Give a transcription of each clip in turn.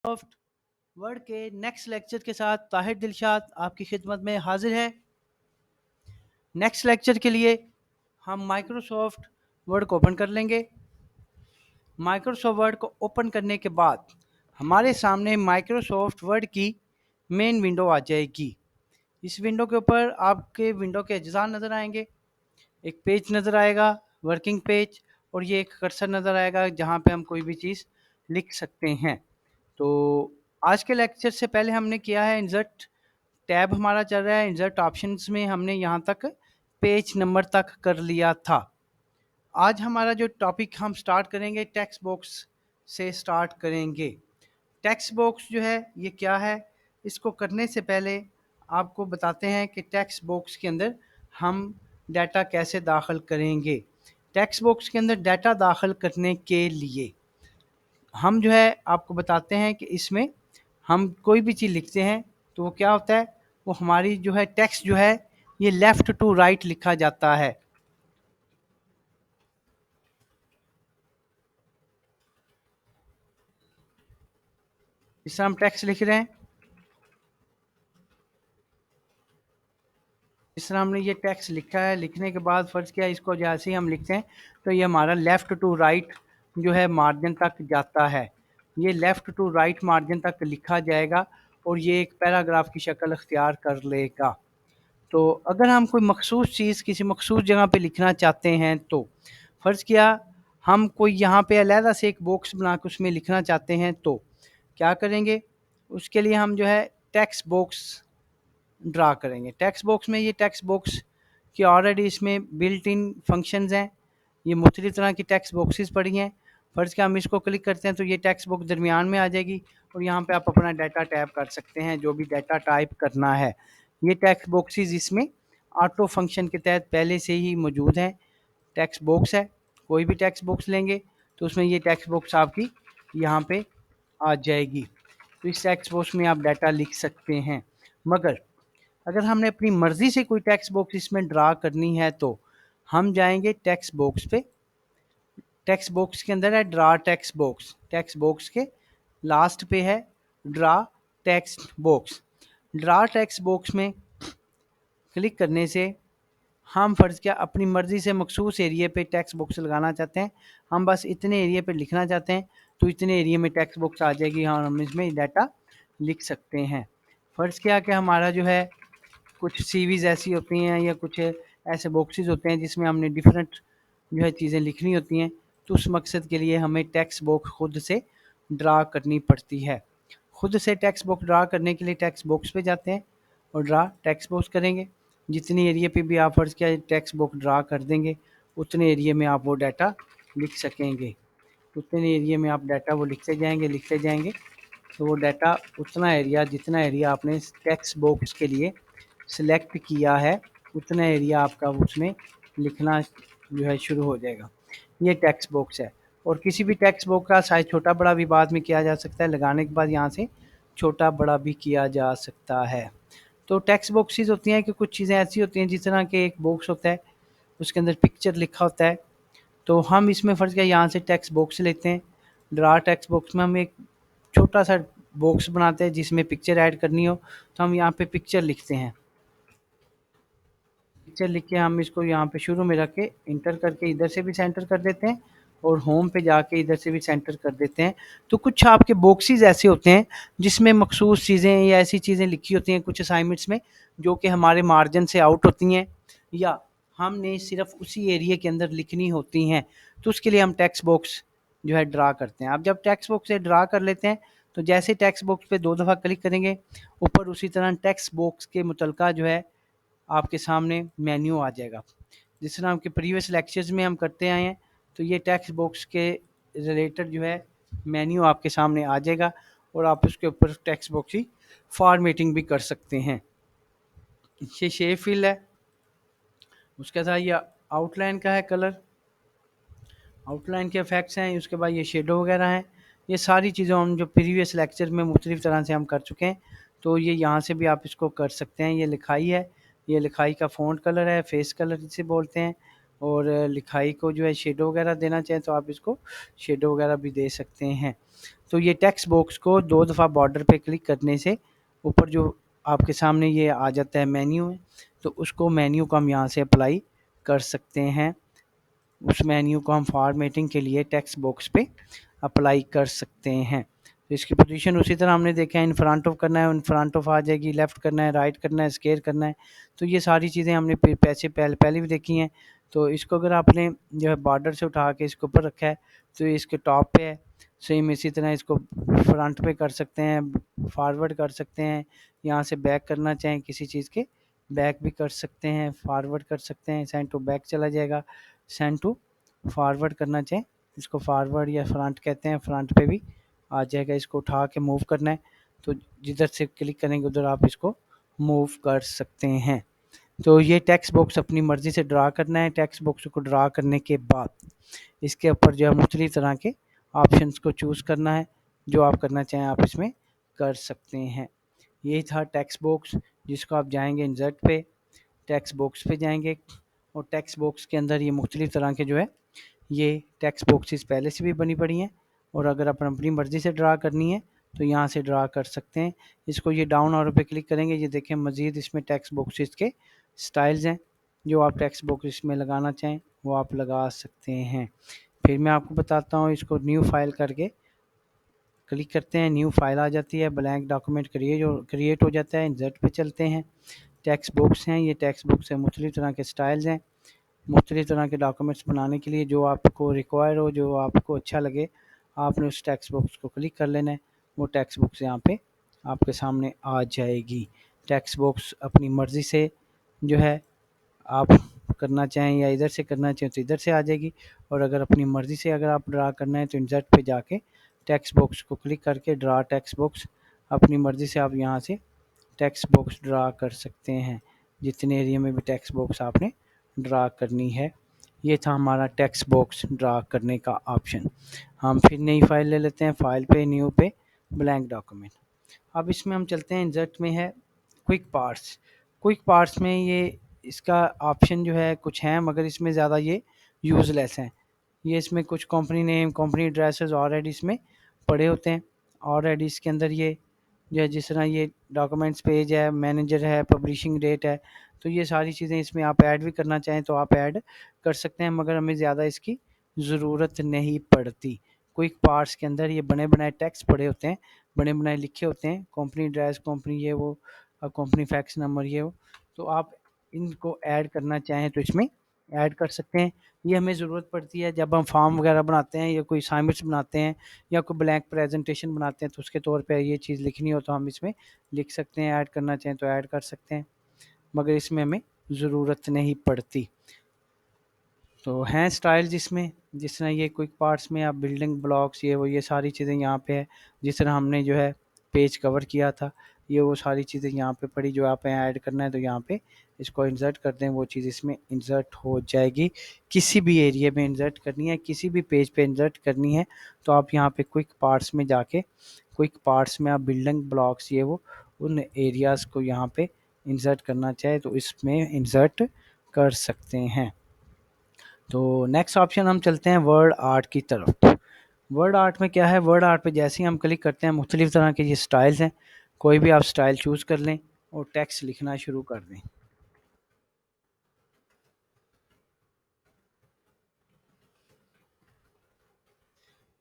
Soft word के next lecture के साथ ताहिर दिलशाद आपकी खिदमत में हाजिर है। नेक्स्ट लेक्चर के लिए हम माइक्रोसॉफ्ट वर्ड को ओपन कर लेंगे। माइक्रोसॉफ्ट वर्ड को ओपन करने के बाद हमारे सामने माइक्रोसॉफ्ट वर्ड की मेन विंडो आ जाएगी। इस विंडो के ऊपर आपके विंडो के अज्जा नज़र आएंगे। एक पेज नज़र आएगा, वर्किंग पेज, और ये एक कर्सर नज़र आएगा जहाँ पे हम कोई भी चीज़ लिख सकते हैं। तो आज के लेक्चर से पहले हमने किया है इंसर्ट टैब हमारा चल रहा है। इंसर्ट ऑप्शंस में हमने यहाँ तक पेज नंबर तक कर लिया था। आज हमारा जो टॉपिक हम स्टार्ट करेंगे टेक्स्ट बॉक्स से स्टार्ट करेंगे। टेक्स्ट बॉक्स जो है ये क्या है, इसको करने से पहले आपको बताते हैं कि टेक्स्ट बॉक्स के अंदर हम डाटा कैसे दाखिल करेंगे। टेक्स्ट बॉक्स के अंदर डाटा दाखिल करने के लिए हम जो है आपको बताते हैं कि इसमें हम कोई भी चीज़ लिखते हैं तो वो क्या होता है, वो हमारी जो है टेक्स्ट जो है ये लेफ़्ट टू राइट लिखा जाता है। इस तरह हम टेक्स्ट लिख रहे हैं, इस तरह हमने ये टेक्स्ट लिखा है। लिखने के बाद फ़र्ज़ किया इसको जैसे ही हम लिखते हैं तो ये हमारा लेफ़्ट टू राइट जो है मार्जिन तक जाता है। ये लेफ़्ट टू राइट मार्जिन तक लिखा जाएगा और ये एक पैराग्राफ की शक्ल अख्तियार कर लेगा। तो अगर हम कोई मखसूस चीज़ किसी मखसूस जगह पे लिखना चाहते हैं तो फ़र्ज़ किया हम कोई यहाँ पे अलहदा से एक बॉक्स बना के उसमें लिखना चाहते हैं तो क्या करेंगे, उसके लिए हम जो है टेक्स्ट बॉक्स ड्रा करेंगे। टेक्स्ट बॉक्स में ये टेक्स्ट बॉक्स की ऑलरेडी इसमें बिल्ट इन फंक्शंस हैं। ये मुख्तलिफ़ तरह की टेक्स्ट बॉक्सेस पड़ी हैं। फ़र्ज़ किया हम इसको क्लिक करते हैं तो ये टेक्स्ट बॉक्स दरमियान में आ जाएगी और यहाँ पे आप अपना डाटा टाइप कर सकते हैं, जो भी डाटा टाइप करना है। ये टेक्स्ट बॉक्सेस इसमें ऑटो फंक्शन के तहत पहले से ही मौजूद हैं। टेक्स्ट बॉक्स है, कोई भी टेक्स्ट बॉक्स लेंगे तो उसमें ये टेक्स्ट बॉक्स आपकी यहाँ पे आ जाएगी। तो इस टेक्स्ट बॉक्स में आप डाटा लिख सकते हैं। मगर अगर हमने अपनी मर्ज़ी से कोई टेक्स्ट बॉक्स इसमें ड्रा करनी है तो हम जाएंगे टेक्स्ट बॉक्स पे। टेक्स्ट बॉक्स के अंदर है draw text box, text box के लास्ट पे है draw text box. Draw text box में क्लिक करने से हम फ़र्ज़ किया अपनी मर्ज़ी से मखसूस एरिया पे टेक्स्ट बॉक्स लगाना चाहते हैं। हम बस इतने एरिया पे लिखना चाहते हैं तो इतने एरिया में टेक्स्ट बॉक्स आ जाएगी और हम इसमें डाटा लिख सकते हैं। फ़र्ज़ किया कि हमारा जो है कुछ सीवीज़ ऐसी होती हैं या कुछ ऐसे बॉक्सेस होते हैं जिसमें हमने डिफरेंट जो है चीज़ें लिखनी होती हैं, तो उस मकसद के लिए हमें टेक्स्ट बॉक्स खुद से ड्रा करनी पड़ती है। खुद से टेक्स्ट बॉक्स ड्रा करने के लिए टेक्स्ट बॉक्स पे जाते हैं और ड्रा टेक्स्ट बॉक्स करेंगे। जितनी एरिया पे भी आप फ़र्ज़ किया टेक्स्ट बॉक्स ड्रा कर देंगे उतने एरिया में आप वो डाटा लिख सकेंगे। उतने एरिया में आप डाटा वो लिखते जाएंगे तो वो डाटा उतना एरिया जितना एरिया आपने टेक्स्ट बॉक्स के लिए सेलेक्ट किया है उतना एरिया आपका उसमें लिखना जो है शुरू हो जाएगा। ये टेक्स्ट बॉक्स है और किसी भी टेक्स्ट बॉक्स का साइज़ छोटा बड़ा भी बाद में किया जा सकता है। लगाने के बाद यहाँ से छोटा बड़ा भी किया जा सकता है। तो टेक्स्ट बॉक्सेस होती हैं कि कुछ चीज़ें ऐसी होती हैं जिस तरह के एक बॉक्स होता है उसके अंदर पिक्चर लिखा होता है, तो हम इसमें फ़र्ज़ किया यहाँ से टेक्स्ट बॉक्स लेते हैं। ड्रा टेक्स्ट बॉक्स में हम एक छोटा सा बॉक्स बनाते हैं जिसमें पिक्चर ऐड करनी हो तो हम यहाँ पे पिक्चर लिखते हैं। पिक्चर लिख के हम इसको यहाँ पे शुरू में रख के इंटर करके इधर से भी सेंटर कर देते हैं और होम पे जाके इधर से भी सेंटर कर देते हैं। तो कुछ आपके बॉक्सेस ऐसे होते हैं जिसमें मखसूस चीज़ें या ऐसी चीज़ें लिखी होती हैं कुछ असाइनमेंट्स में जो कि हमारे मार्जिन से आउट होती हैं या हमने सिर्फ उसी एरिया के अंदर लिखनी होती हैं, तो उसके लिए हम टेक्स्ट बॉक्स जो है ड्रा करते हैं। आप जब टेक्स्ट बॉक्स से ड्रा कर लेते हैं तो जैसे टेक्स्ट बॉक्स पे 2 दफ़ा क्लिक करेंगे ऊपर उसी तरह टेक्स्ट बॉक्स के मुतलका जो है आपके सामने मेन्यू आ जाएगा। जिस तरह आपके प्रीवियस लेक्चर्स में हम करते आए हैं तो ये टेक्स्ट बॉक्स के रिलेटेड जो है मेन्यू आपके सामने आ जाएगा और आप उसके ऊपर टेक्स्ट बॉक्स की फॉर्मेटिंग भी कर सकते हैं। ये शेप फिल है, उसके साथ ये आउटलाइन का है कलर, आउटलाइन के इफेक्ट्स हैं, उसके बाद ये शेडो वगैरह हैं। ये सारी चीज़ें हम जो प्रीवियस लेक्चर में मुख्तलिफ़ तरह से हम कर चुके हैं तो ये यहाँ से भी आप इसको कर सकते हैं। ये लिखाई है, ये लिखाई का फ़ॉन्ट कलर है, फेस कलर जिसे बोलते हैं, और लिखाई को जो है शेडो वगैरह देना चाहें तो आप इसको शेडो वगैरह भी दे सकते हैं। तो ये टेक्स्ट बॉक्स को 2 दफ़ा बॉर्डर पे क्लिक करने से ऊपर जो आपके सामने ये आ जाता है मेन्यू है, तो उसको मेन्यू को हम यहाँ से अप्लाई कर सकते हैं। उस मेन्यू को हम फॉर्मेटिंग के लिए टेक्स्ट बॉक्स पे अप्लाई कर सकते हैं। तो इसकी पोजीशन उसी तरह हमने देखा है, इन फ्रंट ऑफ करना है, इन फ्रंट ऑफ आ जाएगी, लेफ्ट करना है, राइट करना है, स्केयर करना है। तो ये सारी चीज़ें हमने पैसे पहले भी देखी हैं। तो इसको अगर आपने जो है बॉर्डर से उठा के इसके ऊपर रखा है तो ये इसके टॉप पे है। सेम इसी तरह इसको फ्रंट पे कर सकते हैं, फॉरवर्ड कर सकते हैं, यहाँ से बैक करना चाहें किसी चीज़ के बैक भी कर सकते हैं, फॉरवर्ड कर सकते हैं, सेंड टू बैक चला जाएगा, सेंड टू फॉरवर्ड करना चाहें इसको फॉरवर्ड या फ्रंट कहते हैं, फ्रंट पे भी आ जाएगा। इसको उठा के मूव करना है तो जिधर से क्लिक करेंगे उधर आप इसको मूव कर सकते हैं। तो ये टेक्स्ट बॉक्स अपनी मर्ज़ी से ड्रा करना है। टेक्स्ट बॉक्स को ड्रा करने के बाद इसके ऊपर जो है मुख्तलिफ़ तरह के ऑप्शंस को चूज़ करना है, जो आप करना चाहें आप इसमें कर सकते हैं। यही था टेक्स्ट बॉक्स, जिसको आप जाएंगे इंसर्ट पे, टेक्स्ट बॉक्स पे जाएंगे और टेक्स्ट बॉक्स के अंदर ये मुख्तलिफ़ तरह के जो है ये टेक्स्ट बॉक्सेस पहले से भी बनी पड़ी हैं और अगर आप अपनी मर्ज़ी से ड्रा करनी है तो यहाँ से ड्रा कर सकते हैं। इसको ये डाउन आरो पे क्लिक करेंगे, ये देखें मज़ीद इसमें टेक्स्ट बॉक्सेस के स्टाइल्स हैं, जो आप टेक्स्ट बॉक्स इसमें लगाना चाहें वो आप लगा सकते हैं। फिर मैं आपको बताता हूँ, इसको न्यू फाइल करके क्लिक करते हैं, न्यू फाइल आ जाती है, ब्लैंक डॉक्यूमेंट क्रिएट हो जाता है। इंसर्ट पे चलते हैं, टेक्स्ट बॉक्स हैं, ये टेक्स्ट बॉक्स है, मुख्तलिफ़ तरह के स्टाइल्स हैं, मुख्तलिफ़ तरह के डॉक्यूमेंट्स बनाने के लिए जो आपको रिक्वायर हो, जो आपको अच्छा लगे, आपने उस टेक्स्ट बॉक्स को क्लिक कर लेना है, वो टेक्स्ट बॉक्स यहाँ पे आपके सामने आ जाएगी। टेक्स्ट बॉक्स अपनी मर्ज़ी से जो है आप करना चाहें या इधर से करना चाहें तो इधर से आ जाएगी, और अगर अपनी मर्ज़ी से अगर आप ड्रा करना है तो इंसर्ट पे जाके टेक्स्ट बॉक्स को क्लिक करके ड्रा टेक्स्ट बॉक्स, अपनी मर्ज़ी से आप यहाँ से टेक्स्ट बॉक्स ड्रा कर सकते हैं, जितने एरिया में भी टेक्स्ट बॉक्स आपने ड्रा करनी है। ये था हमारा टेक्स्ट बॉक्स ड्रा करने का ऑप्शन। हम फिर नई फाइल ले लेते हैं, फाइल पे न्यू पे ब्लैंक डॉक्यूमेंट। अब इसमें हम चलते हैं, इंसर्ट में है क्विक पार्ट्स। क्विक पार्ट्स में ये इसका ऑप्शन जो है कुछ है, मगर इसमें ज़्यादा ये यूज़लेस हैं। ये इसमें कुछ company name, company addresses already इसमें पड़े होते हैं। ऑलरेडी इसके अंदर ये जो है, जिस तरह ये डॉक्यूमेंट्स पेज है, मैनेजर है, पब्लिशिंग डेट है, तो ये सारी चीज़ें इसमें आप ऐड भी करना चाहें तो आप ऐड कर सकते हैं, मगर हमें ज़्यादा इसकी ज़रूरत नहीं पड़ती। क्विक पार्ट्स के अंदर ये बने बनाए टेक्स्ट पड़े होते हैं, बने बनाए लिखे होते हैं, कंपनी एड्रेस, कंपनी ये वो, कंपनी फैक्स नंबर ये वो, तो आप इनको ऐड करना चाहें तो इसमें ऐड कर सकते हैं। ये हमें ज़रूरत पड़ती है जब हम फॉर्म वगैरह बनाते हैं या कोई असाइनमेंट्स बनाते हैं या कोई ब्लैंक प्रेजेंटेशन बनाते हैं, तो उसके तौर पे ये चीज़ लिखनी हो तो हम इसमें लिख सकते हैं, ऐड करना चाहें तो ऐड कर सकते हैं, मगर इसमें हमें ज़रूरत नहीं पड़ती। तो हैं स्टाइल जिसमें, जिस तरह ये क्विक पार्ट्स में आप बिल्डिंग ब्लॉक्स ये वो ये सारी चीज़ें यहाँ पे है। जिस तरह हमने जो है पेज कवर किया था, ये वो सारी चीज़ें यहाँ पे पड़ी, जो आप ऐड करना है तो यहाँ पे इसको इंसर्ट कर दें, वो चीज़ इसमें इंसर्ट हो जाएगी। किसी भी एरिया में इंसर्ट करनी है, किसी भी पेज पे इंसर्ट करनी है तो आप यहाँ पे क्विक पार्ट्स में जाके, क्विक पार्ट्स में आप बिल्डिंग ब्लॉक्स ये वो उन एरियाज़ को यहाँ पे इंसर्ट करना चाहे तो इसमें इंसर्ट कर सकते हैं। तो नेक्स्ट ऑप्शन हम चलते हैं वर्ड आर्ट की तरफ। वर्ड आर्ट में क्या है, वर्ड आर्ट पे जैसे ही हम क्लिक करते हैं मुख्तलिफ़ तरह के ये स्टाइल्स हैं, कोई भी आप स्टाइल चूज़ कर लें और टेक्स्ट लिखना शुरू कर दें।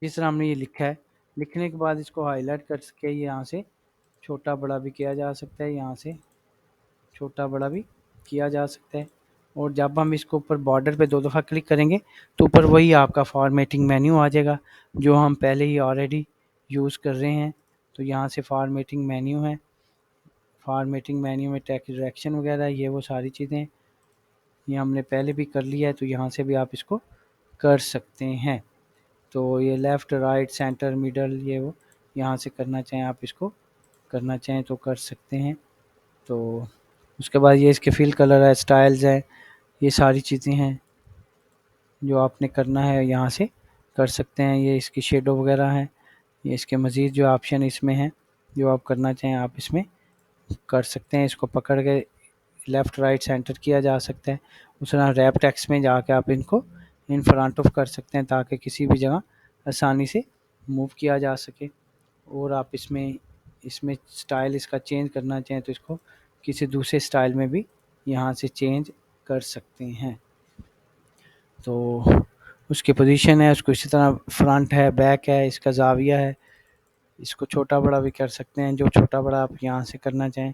जिस तरह हमने ये लिखा है, लिखने के बाद इसको हाईलाइट कर सके, यहाँ से छोटा बड़ा भी किया जा सकता है, यहाँ से छोटा बड़ा भी किया जा सकता है। और जब हम इसको ऊपर बॉर्डर पे 2 दफ़ा क्लिक करेंगे तो ऊपर वही आपका फॉर्मेटिंग मेन्यू आ जाएगा, जो हम पहले ही ऑलरेडी यूज़ कर रहे हैं। तो यहाँ से फॉर्मेटिंग मेन्यू है, फॉर्मेटिंग मेन्यू में टेक्स्ट डायरेक्शन वगैरह ये वो सारी चीज़ें ये हमने पहले भी कर लिया है, तो यहाँ से भी आप इसको कर सकते हैं। तो ये लेफ़्ट, राइट, सेंटर, मिडल ये वो यहाँ से करना चाहें आप इसको करना चाहें तो कर सकते हैं। तो उसके बाद ये इसके फिल कलर है, स्टाइल्स है, ये सारी चीज़ें हैं जो आपने करना है यहाँ से कर सकते हैं। ये इसकी शेडो वगैरह है, ये इसके मज़ीद जो ऑप्शन इसमें हैं जो आप करना चाहें आप इसमें कर सकते हैं। इसको पकड़ के लेफ़्ट राइट सेंटर किया जा सकता है। उस तरह रैप टेक्स्ट में जाके आप इनको इन फ्रंट ऑफ कर सकते हैं ताकि किसी भी जगह आसानी से मूव किया जा सके। और आप इसमें इसमें स्टाइल इसका चेंज करना चाहें तो इसको किसी दूसरे स्टाइल में भी यहाँ से चेंज कर सकते हैं। तो उसकी पोजीशन है, उसको इसी तरह फ्रंट है, बैक है, इसका ज़ाविया है, इसको छोटा बड़ा भी कर सकते हैं। जो छोटा बड़ा आप यहाँ से करना चाहें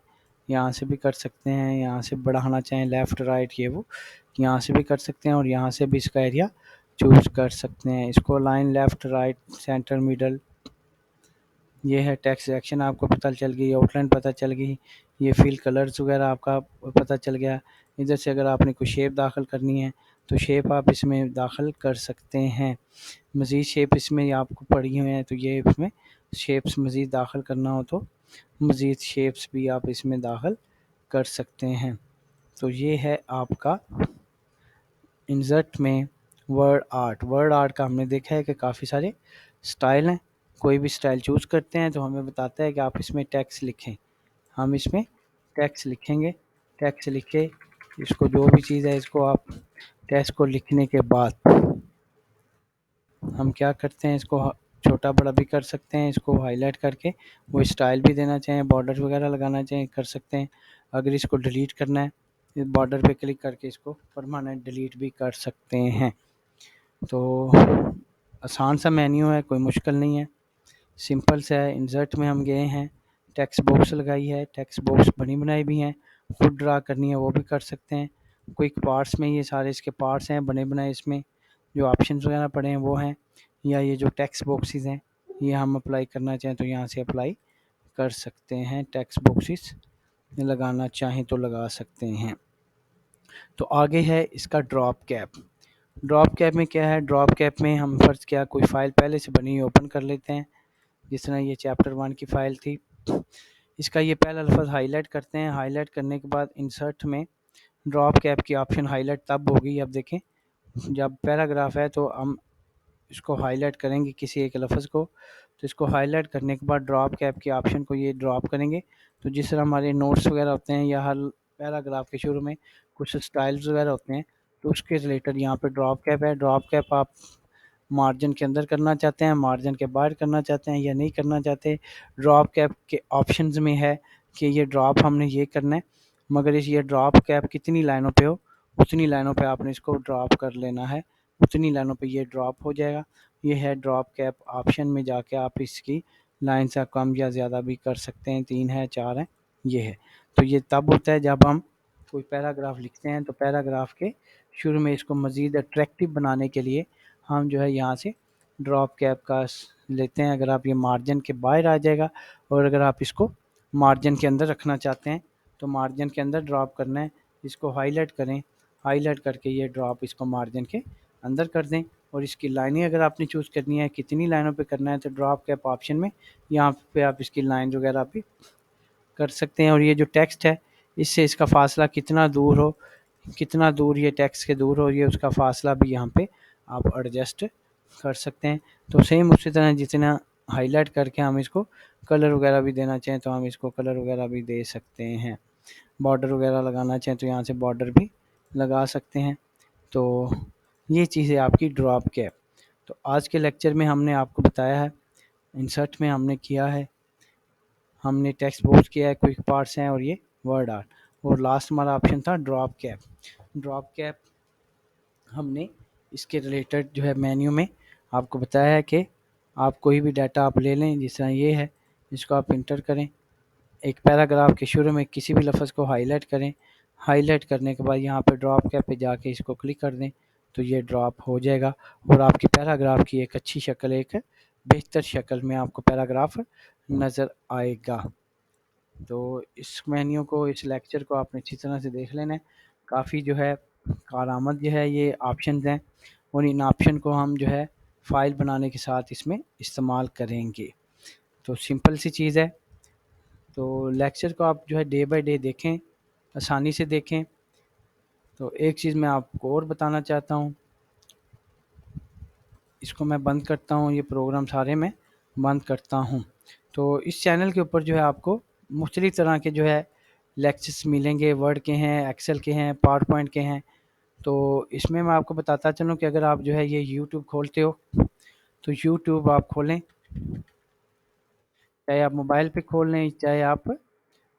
यहाँ से भी कर सकते हैं, यहाँ से बढ़ाना चाहें लेफ़्ट राइट ये वो यहाँ से भी कर सकते हैं और यहाँ से भी इसका एरिया चूज़ कर सकते हैं। इसको line left right centre middle ये है। टेक्स्ट सेक्शन आपको पता चल गई, आउटलाइन पता चल गई, ये फिल कलर्स वगैरह आपका पता चल गया। इधर से अगर आपने कोई शेप दाखिल करनी है तो शेप आप इसमें दाखिल कर सकते हैं। मज़ीद शेप इसमें आपको पड़ी हुई हैं तो ये इसमें शेप्स मज़ीद दाखिल करना हो तो मज़ीद शेप्स भी आप इसमें दाखिल कर सकते हैं। तो ये है आपका इंसर्ट में वर्ड आर्ट का हमने देखा है कि काफ़ी सारे स्टाइल हैं। कोई भी स्टाइल चूज़ करते हैं तो हमें बताता है कि आप इसमें टेक्स्ट लिखें। हम इसमें टेक्स्ट लिखेंगे, टेक्स्ट लिख के इसको जो भी चीज़ है इसको आप टेक्स्ट को लिखने के बाद हम क्या करते हैं इसको छोटा बड़ा भी कर सकते हैं। इसको हाईलाइट करके वो स्टाइल भी देना चाहें, बॉर्डर वगैरह लगाना चाहें कर सकते हैं। अगर इसको डिलीट करना है इस बॉर्डर पे क्लिक करके इसको परमानेंट डिलीट भी कर सकते हैं। तो आसान सा मेन्यू है, कोई मुश्किल नहीं है, सिंपल सा है। इंसर्ट में हम गए हैं, टेक्स्ट बॉक्स लगाई है, टेक्स्ट बॉक्स बनी बनाई भी हैं, खुद ड्रा करनी है वो भी कर सकते हैं। क्विक पार्ट्स में ये सारे इसके पार्ट्स हैं बने बनाए, इसमें जो ऑप्शंस वगैरह पड़े हैं वो हैं, या ये जो टेक्स्ट बॉक्सेस हैं ये हम अप्लाई करना चाहें तो यहाँ से अप्लाई कर सकते हैं। टेक्स्ट बॉक्सेस लगाना चाहें तो लगा सकते हैं। तो आगे है इसका ड्रॉप कैप। ड्रॉप कैप में क्या है, ड्रॉप कैप में हम फर्ज क्या कोई फ़ाइल पहले से बनी हुई ओपन कर लेते हैं। जिस तरह ये चैप्टर 1 की फ़ाइल थी, इसका ये पहला लफ्ज़ हाईलाइट करते हैं। हाईलाइट करने के बाद इंसर्ट में ड्रॉप कैप की ऑप्शन हाईलाइट तब होगी, अब देखें जब पैराग्राफ है तो हम इसको हाईलाइट करेंगे किसी एक लफ्ज़ को, तो इसको हाईलाइट करने के बाद ड्रॉप कैप के ऑप्शन को ये ड्रॉप करेंगे। तो जिस तरह हमारे नोट्स वगैरह होते हैं या हर पैराग्राफ के शुरू में कुछ स्टाइल्स वगैरह होते हैं तो उसके रिलेटेड यहाँ पे ड्रॉप कैप है। ड्रॉप कैप आप मार्जिन के अंदर करना चाहते हैं, मार्जिन के बाहर करना चाहते हैं या नहीं करना चाहते, ड्रॉप कैप के ऑप्शंस में है कि ये ड्रॉप हमने ये करना है, मगर इस ये ड्रॉप कैप कितनी लाइनों पे हो उतनी लाइनों पे आपने इसको ड्रॉप कर लेना है, उतनी लाइनों पे ये ड्रॉप हो जाएगा। ये है ड्रॉप कैप, ऑप्शन में जाके आप इसकी लाइन से कम या ज़्यादा भी कर सकते हैं, 3 है 4 है ये है। तो ये तब होता है जब हम कोई पैराग्राफ लिखते हैं तो पैराग्राफ के शुरू में इसको मज़ीद अट्रैक्टिव बनाने के लिए हम जो है यहाँ से ड्रॉप कैप का लेते हैं। अगर आप ये मार्जिन के बाहर आ जाएगा और अगर आप इसको मार्जिन के अंदर रखना चाहते हैं तो मार्जिन के अंदर ड्रॉप करना है, इसको हाईलाइट करें, हाईलाइट करके ये ड्रॉप इसको मार्जिन के अंदर कर दें। और इसकी लाइनें अगर आपने चूज़ करनी है कितनी लाइनों पे करना है तो ड्रॉप कैप ऑप्शन में यहाँ पे आप इसकी लाइन वगैरह भी कर सकते हैं। और ये जो टेक्स्ट है इससे इसका फासला कितना दूर हो, कितना दूर ये टेक्स्ट के दूर हो, ये उसका फासला भी यहाँ पे आप एडजस्ट कर सकते हैं। तो सेम उसी तरह जितना हाईलाइट करके हम इसको कलर वगैरह भी देना चाहें तो हम इसको कलर वगैरह भी दे सकते हैं। बॉर्डर वगैरह लगाना चाहें तो यहाँ से बॉर्डर भी लगा सकते हैं। तो ये चीज़ है आपकी ड्रॉप कैप। तो आज के लेक्चर में हमने आपको बताया है, इंसर्ट में हमने किया है, हमने टेक्स्ट बॉक्स किया है, क्विक पार्ट्स हैं और ये वर्ड आर्ट, और लास्ट हमारा ऑप्शन था ड्रॉप कैप। ड्रॉप कैप हमने इसके रिलेटेड जो है मेन्यू में आपको बताया है कि आप कोई भी डाटा आप ले लें, जिस तरह ये है इसको आप इंटर करें, एक पैराग्राफ के शुरू में किसी भी लफ्ज़ को हाईलाइट करें, हाईलाइट करने के बाद यहाँ पे ड्रॉप कैप पे जाके इसको क्लिक कर दें तो ये ड्रॉप हो जाएगा और आपकी पैराग्राफ की एक अच्छी शक्ल, एक बेहतर शक्ल में आपको पैराग्राफ नज़र आएगा। तो इस मेन्यू को, इस लेक्चर को आपने अच्छी तरह से देख लेना है। काफ़ी जो है कारआमद जो है ये ऑप्शंस हैं और इन ऑप्शन को हम जो है फ़ाइल बनाने के साथ इसमें इस्तेमाल करेंगे। तो सिंपल सी चीज़ है। तो लेक्चर को आप जो है डे बाय डे देखें, आसानी से देखें। तो एक चीज़ मैं आपको और बताना चाहता हूँ, इसको मैं बंद करता हूँ, ये प्रोग्राम सारे मैं बंद करता हूँ। तो इस चैनल के ऊपर जो है आपको मुख्तलिफ़ तरह के जो है लेक्चर्स मिलेंगे, वर्ड के हैं, एक्सेल के हैं, पावर पॉइंट के हैं। तो इसमें मैं आपको बताता चलूँ कि अगर आप जो है ये यूट्यूब खोलते हो, तो यूट्यूब आप खोलें, चाहे आप मोबाइल पे खोल लें, चाहे आप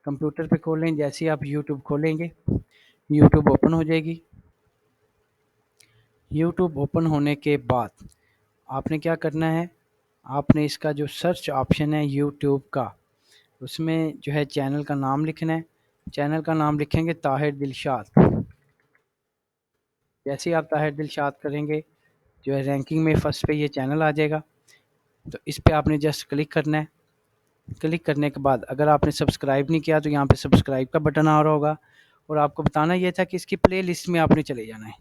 कंप्यूटर पे खोल लें। जैसे ही आप यूट्यूब खोलेंगे, यूट्यूब ओपन हो जाएगी। यूट्यूब ओपन होने के बाद आपने क्या करना है, आपने इसका जो सर्च ऑप्शन है यूट्यूब का, उसमें जो है चैनल का नाम लिखना है। चैनल का नाम लिखेंगे ताहिर दिलशाद। जैसे ही आप ताहिर दिलशाद करेंगे, जो है रैंकिंग में फर्स्ट पे ये चैनल आ जाएगा। तो इस पे आपने जस्ट क्लिक करना है। क्लिक करने के बाद अगर आपने सब्सक्राइब नहीं किया तो यहाँ पे सब्सक्राइब का बटन आ रहा होगा, और आपको बताना ये था कि इसकी प्ले लिस्ट में आपने चले जाना है।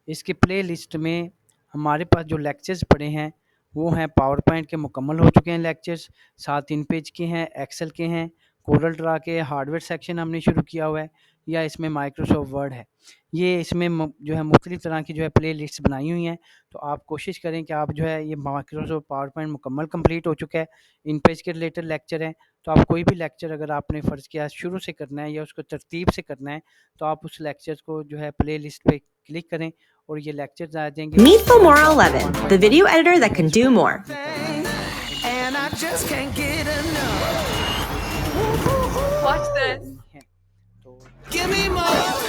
इसकी प्ले लिस्ट में हमारे पास जो लेक्चर्स पड़े हैं वो हैं पावर पॉइंट के, मुकम्मल हो चुके हैं लेक्चर्स, 7 पेज के हैं, एक्सेल के हैं, कोरल ड्रा के, हार्डवेयर सेक्शन हमने शुरू किया हुआ है, या इसमें माइक्रोसॉफ्ट वर्ड है। ये इसमें जो है मुख्तलिफ तरह की जो है प्ले लिस्ट बनाई हुई हैं। तो आप कोशिश करें कि आप जो है ये माइक्रोसॉफ्ट पावर पॉइंट मुकम्मल कंप्लीट हो चुका है, इन पेज के रिलेटेड लेक्चर हैं। तो आप कोई भी लेक्चर अगर आपने फ़र्ज़ किया शुरू से करना है या उसको तरतीब से करना है, तो आप उस लेक्चर को जो है प्ले लिस्ट पे क्लिक करें और ये लेक्चर्स आ जाएंगे। Meet Filmora 11, the video editor that can do more. And I just can't get enough. Watch this. तो Give me more.